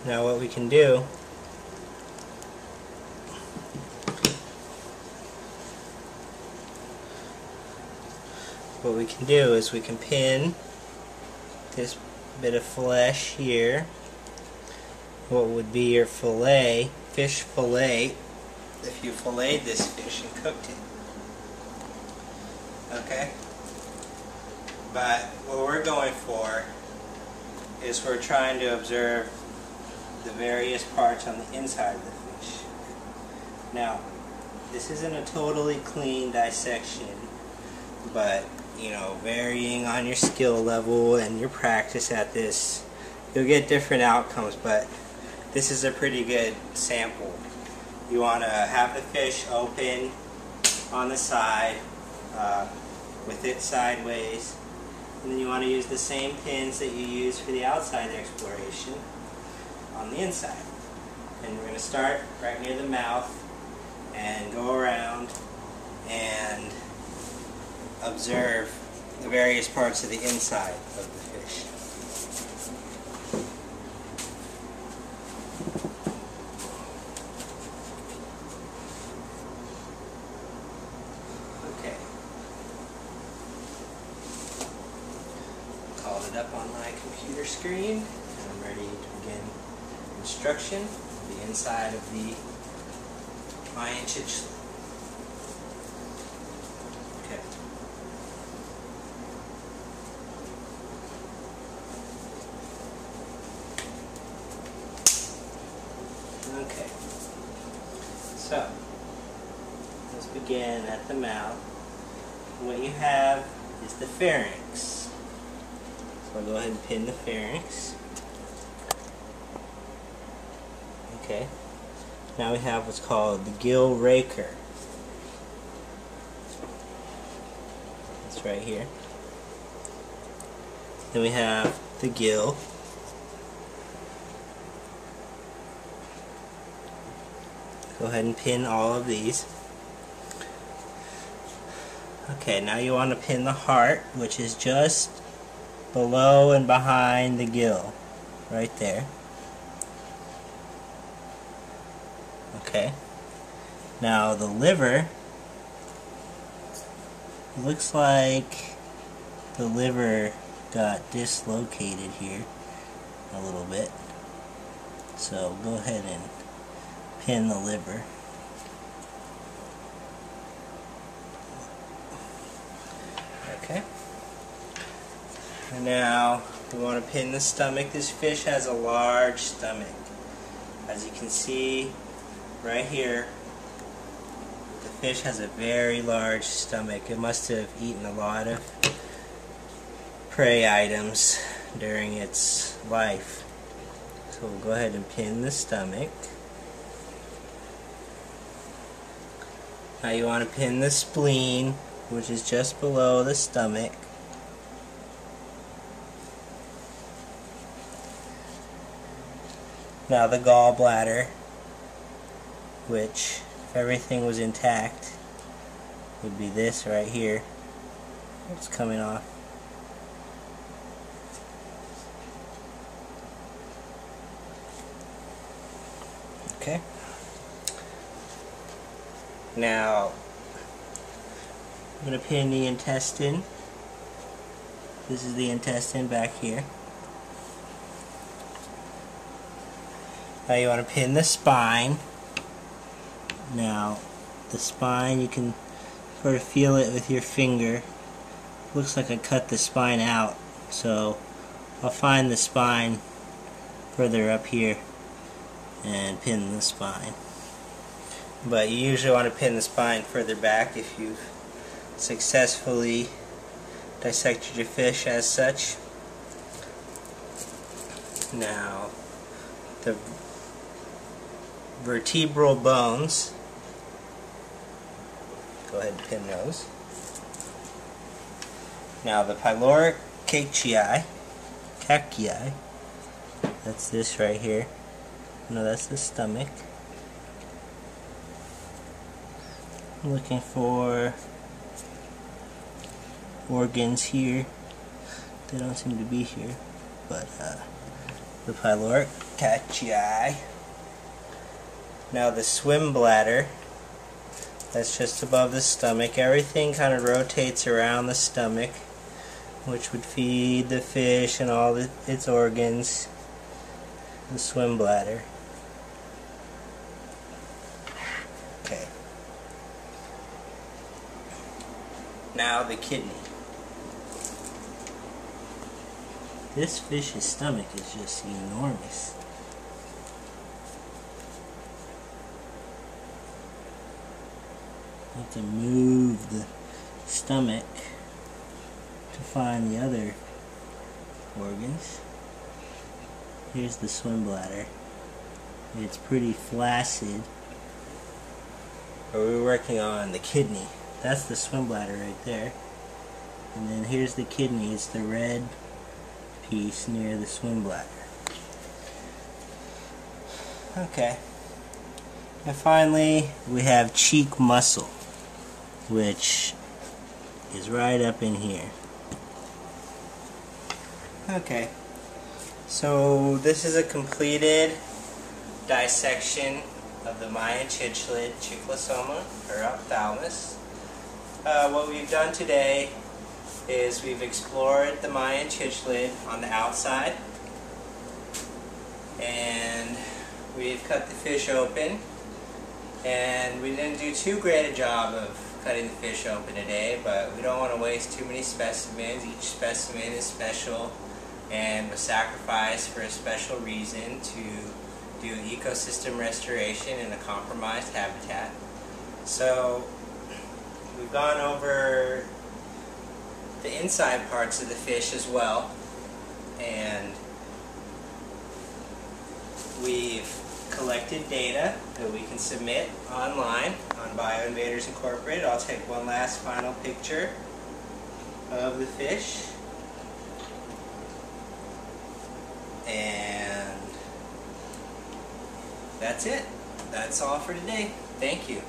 Now what we can do is we can pin this bit of flesh here, what would be your fillet, fish fillet, if you filleted this fish and cooked it. Okay? But what we're going for is we're trying to observe the various parts on the inside of the fish. Now, this isn't a totally clean dissection, but you know, varying on your skill level and your practice at this, you'll get different outcomes, but this is a pretty good sample. You want to have the fish open on the side with it sideways, and then you want to use the same pins that you use for the outside exploration on the inside. And we're going to start right near the mouth and go around and observe the various parts of the inside of the fish. Okay. Called it up on my computer screen, and I'm ready to begin instruction of the inside of the Mayan Cichlid. Okay, so let's begin at the mouth. What you have is the pharynx. So I'll go ahead and pin the pharynx. Okay, now we have what's called the gill raker. That's right here. Then we have the gill. Go ahead and pin all of these. Okay, now you want to pin the heart, which is just below and behind the gill, right there. Okay, now the liver, looks like the liver got dislocated here a little bit, so go ahead and pin the liver. Okay. And now we want to pin the stomach. This fish has a large stomach. As you can see right here, the fish has a very large stomach. It must have eaten a lot of prey items during its life. So we'll go ahead and pin the stomach. Now you want to pin the spleen, which is just below the stomach. Now the gallbladder, which, if everything was intact, would be this right here. It's coming off. Okay. Now, I'm going to pin the intestine. This is the intestine back here. Now you want to pin the spine. Now, the spine, you can sort of feel it with your finger. Looks like I cut the spine out, so I'll find the spine further up here and pin the spine. But you usually want to pin the spine further back if you've successfully dissected your fish as such. Now, the vertebral bones, go ahead and pin those. Now the pyloric cachii, that's this right here. No, that's the stomach. I'm looking for organs here. They don't seem to be here, but the pyloric catchy eye. Now the swim bladder, that's just above the stomach. Everything kind of rotates around the stomach, which would feed the fish and all its organs. The swim bladder. Okay. Now the kidney. This fish's stomach is just enormous. You have to move the stomach to find the other organs. Here's the swim bladder. It's pretty flaccid. We're working on the kidney. That's the swim bladder right there. And then here's the kidney. It's the red piece near the swim bladder. Okay. And finally, we have cheek muscle, which is right up in here. Okay. So this is a completed dissection of the Mayan Cichlid Chiclosoma, or ophthalmos. What we've done today is we've explored the Mayan Cichlid on the outside, and we've cut the fish open, and we didn't do too great a job of cutting the fish open today, but we don't want to waste too many specimens. Each specimen is special and was sacrificed for a special reason to do ecosystem restoration in a compromised habitat. So we've gone over the inside parts of the fish as well, and we've collected data that we can submit online on Bioinvaders Incorporated. I'll take one last final picture of the fish, and that's it. That's all for today. Thank you.